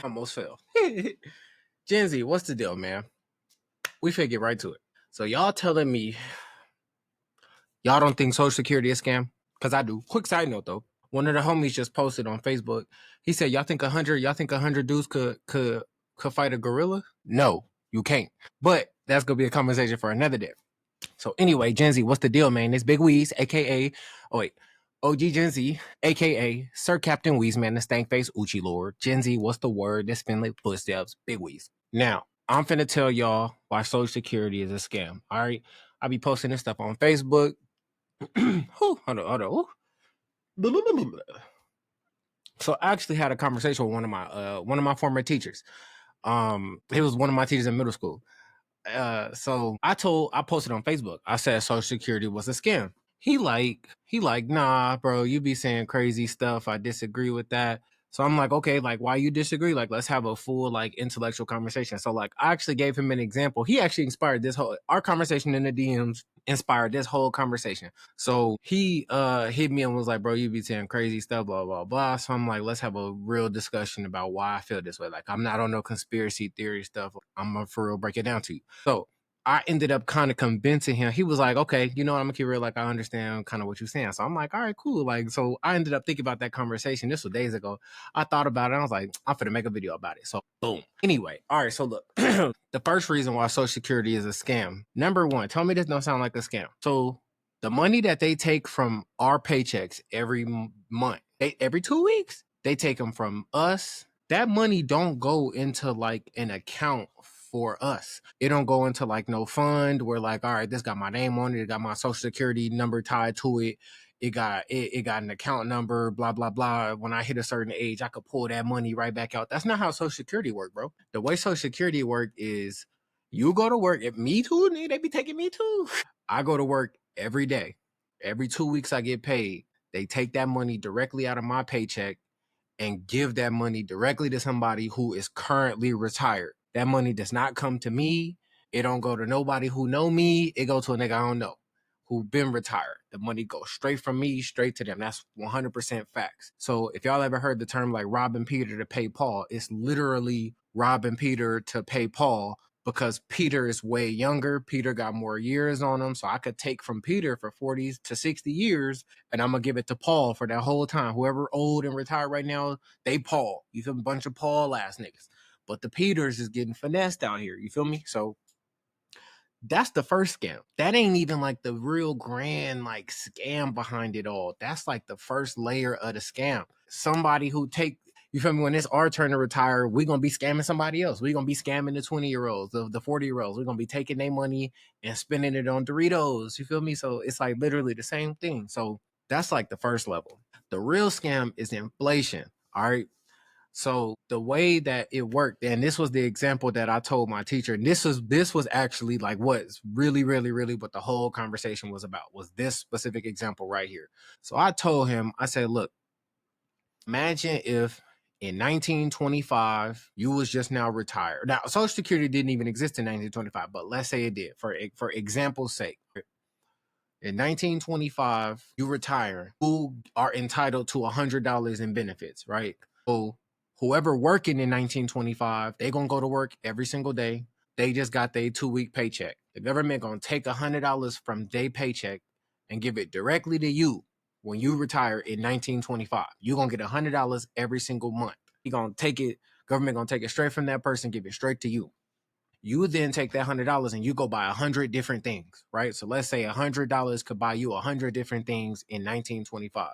Almost fell. Gen Z, what's the deal, man? We finna get right to it. So y'all telling me y'all don't think Social Security is a scam? Because I do. Quick side note though. One of the homies just posted on Facebook. He said, y'all think 100 dudes could fight a gorilla? No, you can't. But that's gonna be a conversation for another day. So anyway, Gen Z, what's the deal, man? It's Big Weez, aka OG Gen Z, aka Sir Captain Weez, man, the stank face Uchi Lord. Gen Z, what's the word? That's Finley footsteps, Big Weez. Now, I'm finna tell y'all why Social Security is a scam. All right. I'll be posting this stuff on Facebook. Hold on. So I actually had a conversation with one of my former teachers. He was one of my teachers in middle school. So I posted on Facebook. I said Social Security was a scam. He like, nah, bro, you be saying crazy stuff. I disagree with that. So I'm like, okay, like, why you disagree? Like, let's have a full, like, intellectual conversation. So, like, I actually gave him an example. He actually inspired our conversation in the DMs inspired this whole conversation. So he hit me and was like, bro, you be saying crazy stuff, blah, blah, blah. So I'm like, let's have a real discussion about why I feel this way. Like, I'm not on no conspiracy theory stuff. I'm gonna for real break it down to you. So I ended up kind of convincing him. He was like, okay, you know what? I'm gonna keep real. Like, I understand kind of what you're saying. So I'm like, all right, cool. Like, so I ended up thinking about that conversation. This was days ago. I thought about it. I was like, I'm finna make a video about it. So boom. Anyway, all right. So look, the first reason why Social Security is a scam. Number one, tell me this don't sound like a scam. So the money that they take from our paychecks every month, every 2 weeks, they take them from us. That money don't go into like an account for us. It don't go into like no fund where like, all right, this got my name on it. It got my Social Security number tied to it. It got an account number, blah, blah, blah. When I hit a certain age, I could pull that money right back out. That's not how Social Security work, bro. The way Social Security work is you go to work. If me too, they be taking me too. I go to work every day. Every 2 weeks I get paid. They take that money directly out of my paycheck and give that money directly to somebody who is currently retired. That money does not come to me. It don't go to nobody who know me. It go to a nigga I don't know who been retired. The money goes straight from me, straight to them. That's 100% facts. So if y'all ever heard the term like robbing Peter to pay Paul, it's literally robbing Peter to pay Paul because Peter is way younger. Peter got more years on him. So I could take from Peter for 40 to 60 years and I'm going to give it to Paul for that whole time. Whoever old and retired right now, they Paul. You feel me? Bunch of Paul ass niggas. But the Peters is getting finessed out here. You feel me? So that's the first scam. That ain't even like the real grand like scam behind it all. That's like the first layer of the scam. Somebody who take, you feel me? When it's our turn to retire, we're going to be scamming somebody else. We're going to be scamming the 20-year-olds, the 40-year-olds. We're going to be taking their money and spending it on Doritos. You feel me? So it's like literally the same thing. So that's like the first level. The real scam is inflation. All right. So the way that it worked, and this was the example that I told my teacher, and this was actually like what's really, really, really what the whole conversation was about, was this specific example right here. So I told him, I said, look, imagine if in 1925 you was just now retired. Now, Social Security didn't even exist in 1925, but let's say it did for example's sake. In 1925, you retire, you are entitled to $100 in benefits, right? So whoever working in 1925, they gonna go to work every single day. They just got their 2-week paycheck. The government gonna take $100 from their paycheck and give it directly to you when you retire in 1925. You're gonna get $100 every single month. You gonna take it, government gonna take it straight from that person, give it straight to you. You then take that $100 and you go buy 100 different things, right? So let's say $100 could buy you 100 different things in 1925.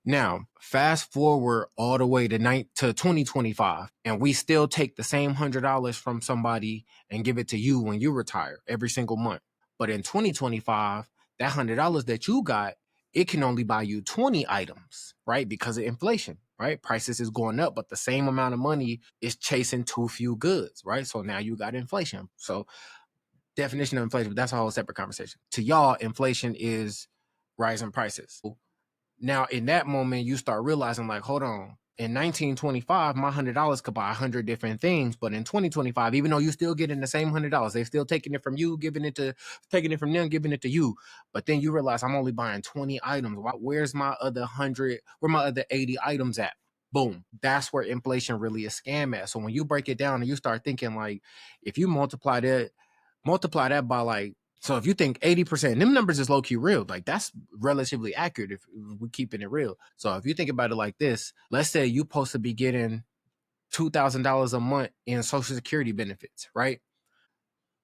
Now, fast forward all the way to 2025, and we still take the same $100 from somebody and give it to you when you retire every single month. But in 2025, that $100 that you got, it can only buy you 20 items, right? Because of inflation, right? Prices is going up, but the same amount of money is chasing too few goods, right? So now you got inflation. So definition of inflation, but that's a whole separate conversation. To y'all, inflation is rising prices. Now, in that moment, you start realizing, like, hold on. In 1925, my $100 could buy 100 different things, but in 2025, even though you still getting the same $100, they're still taking it from you, taking it from them, giving it to you. But then you realize I'm only buying 20 items. Where's my other 100? Where my other 80 items at? Boom. That's where inflation really is scam at. So when you break it down and you start thinking like, if you multiply that by like, so if you think 80%, them numbers is low key real. Like that's relatively accurate if we're keeping it real. So if you think about it like this, let's say you supposed to be getting $2,000 a month in Social Security benefits, right?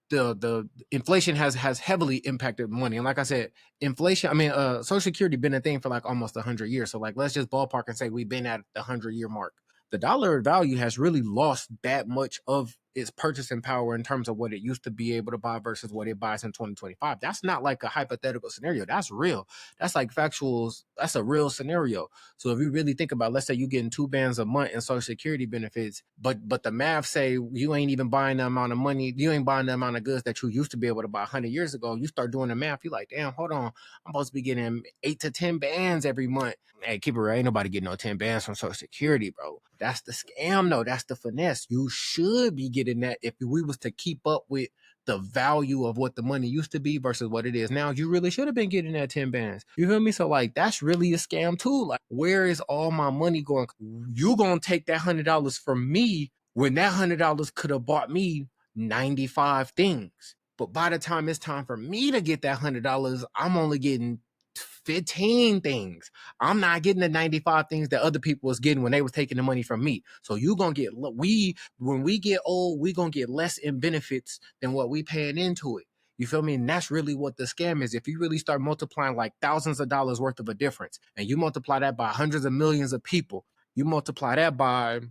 The inflation has heavily impacted money, and like I said, inflation. I mean, Social Security been a thing for like almost 100 years. So like, let's just ballpark and say we've been at the 100-year mark. The dollar value has really lost that much of its purchasing power in terms of what it used to be able to buy versus what it buys in 2025. That's not like a hypothetical scenario. That's real. That's like factual. That's a real scenario. So if you really think about, let's say you getting 2 bands a month in Social Security benefits, but the math say you ain't even buying the amount of money, you ain't buying the amount of goods that you used to be able to buy 100 years ago. You start doing the math, you're like, damn, hold on, I'm supposed to be getting 8 to 10 bands every month. Hey, keep it real, ain't nobody getting no 10 bands from Social Security, bro. That's the scam, though. That's the finesse. You should be getting that if we was to keep up with the value of what the money used to be versus what it is now. You really should have been getting that 10 bands. You feel me? So like that's really a scam too. Like, where is all my money going? You gonna take that $100 from me when that $100 could have bought me 95 things. But by the time it's time for me to get that $100, I'm only getting 15 things. I'm not getting the 95 things that other people was getting when they was taking the money from me. So you gonna get when we get old, we gonna get less in benefits than what we paying into it. You feel me? And that's really what the scam is. If you really start multiplying like thousands of dollars worth of a difference, and you multiply that by hundreds of millions of people, you multiply that by,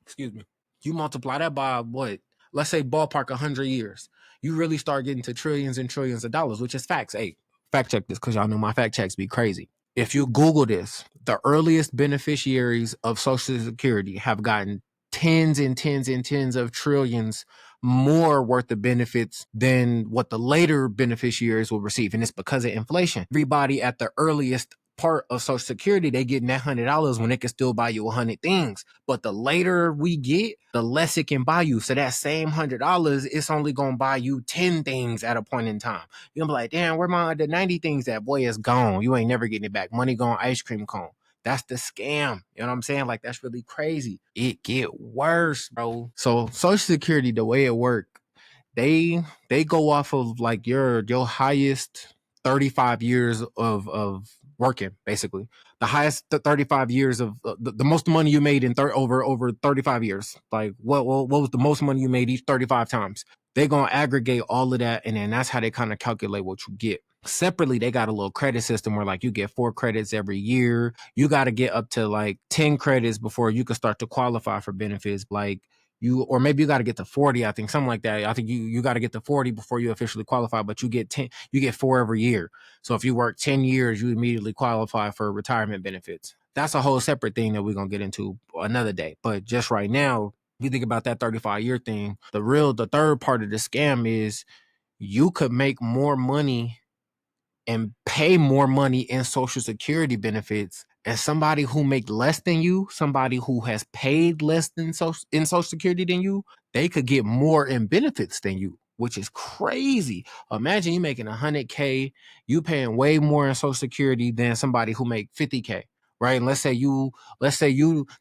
excuse me, you multiply that by what? Let's say ballpark 100 years. You really start getting to trillions and trillions of dollars, which is facts. Hey, fact check this because y'all know my fact checks be crazy. If you Google this, the earliest beneficiaries of Social Security have gotten tens and tens and tens of trillions more worth of benefits than what the later beneficiaries will receive. And it's because of inflation. Everybody at the earliest part of Social Security, they getting that $100 when it can still buy you 100 things. But the later we get, the less it can buy you. So that same $100, it's only gonna buy you 10 things at a point in time. You're gonna be like, damn, where my other 90 things at? Boy, it's gone. You ain't never getting it back. Money gone, ice cream cone. That's the scam. You know what I'm saying? Like, that's really crazy. It get worse, bro. So Social Security, the way it work, they go off of like your highest 35 years of working, basically. The highest 35 years of the most money you made in over 35 years. Like what was the most money you made each 35 times? They're going to aggregate all of that, and then that's how they kind of calculate what you get. Separately, they got a little credit system where like you get 4 credits every year. You got to get up to like 10 credits before you can start to qualify for benefits. Like or maybe you got to get to 40, I think, something like that. I think you got to get to 40 before you officially qualify, but you get 4 every year. So if you work 10 years, you immediately qualify for retirement benefits. That's a whole separate thing that we're going to get into another day. But just right now, if you think about that 35-year thing, the third part of the scam is you could make more money and pay more money in Social Security benefits, and somebody who make less than you, somebody who has paid less than in Social Security than you, they could get more in benefits than you, which is crazy. Imagine you making 100K, you paying way more in Social Security than somebody who make 50K. Right. And let's say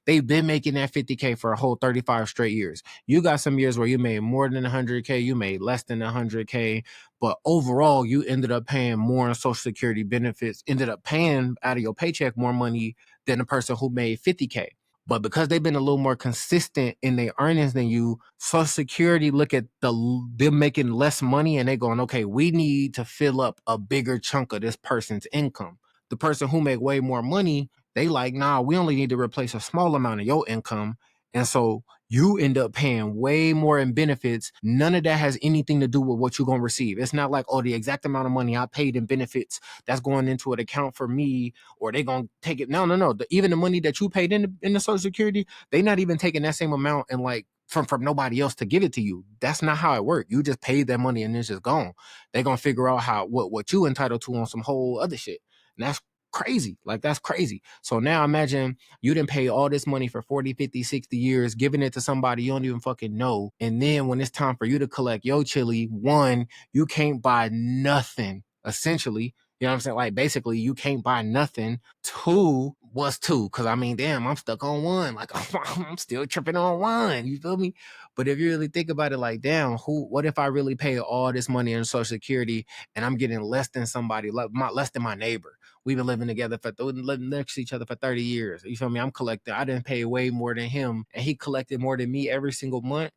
they've been making that 50K for a whole 35 straight years. You got some years where you made more than 100K, you made less than 100K, but overall, you ended up paying more in Social Security benefits, ended up paying out of your paycheck more money than the person who made 50K. But because they've been a little more consistent in their earnings than you, Social Security look at them making less money and they going, okay, we need to fill up a bigger chunk of this person's income. The person who make way more money, they like, nah, we only need to replace a small amount of your income. And so you end up paying way more in benefits. None of that has anything to do with what you're going to receive. It's not like, oh, the exact amount of money I paid in benefits, that's going into an account for me, or they going to take it. No. Even the money that you paid in the Social Security, they not even taking that same amount and like from nobody else to give it to you. That's not how it works. You just paid that money and it's just gone. They're going to figure out what you entitled to on some whole other shit. And that's crazy. Like, that's crazy. So now imagine you didn't pay all this money for 40, 50, 60 years, giving it to somebody you don't even fucking know. And then when it's time for you to collect your chili, one, you can't buy nothing. Essentially, You know what I'm saying? Like, basically, you can't buy nothing. Two, what's two? Because, I mean, damn, I'm stuck on one. Like, I'm still tripping on one. You feel me? But if you really think about it, like, damn, what if I really pay all this money in Social Security and I'm getting less than somebody, less than my neighbor? We've been living together living next to each other for 30 years. You feel me? I'm collecting. I didn't pay way more than him, and he collected more than me every single month.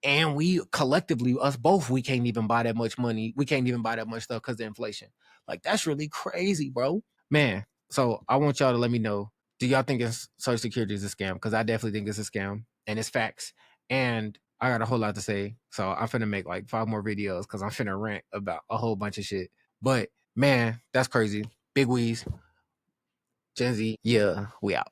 And we collectively, us both, we can't even buy that much money. We can't even buy that much stuff because of inflation. Like, that's really crazy, bro. Man, so I want y'all to let me know, do y'all think Social Security is a scam? Because I definitely think it's a scam, and it's facts. And I got a whole lot to say. So I'm finna make like 5 more videos because I'm finna rant about a whole bunch of shit. But man, that's crazy. Big Weez, Gen Z, yeah, we out.